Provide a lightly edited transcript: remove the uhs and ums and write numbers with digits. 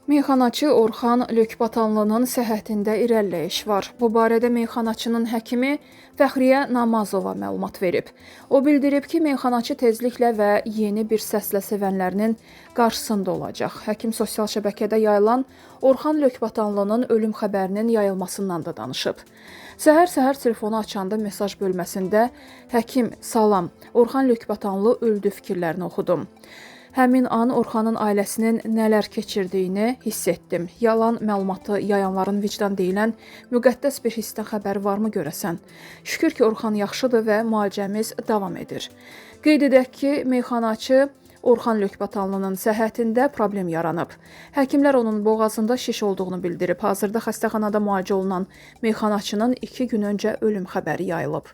Meyxanaçı Orxan Lökbatanlının səhhətində irəliləyiş var. Bu barədə meyxanaçının həkimi Fəxriyə Namazova məlumat verib. O bildirib ki, meyxanaçı tezliklə və yeni bir səslə sevənlərinin qarşısında olacaq. Həkim sosial şəbəkədə yayılan Orxan Lökbatanlının ölüm xəbərinin yayılmasından da danışıb. Səhər-səhər telefonu açanda mesaj bölməsində həkim salam, Orxan Lökbatanlı öldü fikirlərini oxudum. Həmin an Orxanın ailəsinin nələr keçirdiyini hiss etdim. Yalan məlumatı yayanların vicdan deyilən müqəddəs bir hissdən xəbəri varmı görəsən? Şükür ki, Orxan yaxşıdır və müalicəmiz davam edir. Qeyd edək ki, meyxanaçı Orxan Lökbatanlının səhhətində problem yaranıb. Həkimlər onun boğazında şiş olduğunu bildirib. Hazırda xəstəxanada müalicə olunan meyxanaçının 2 gün öncə ölüm xəbəri yayılıb.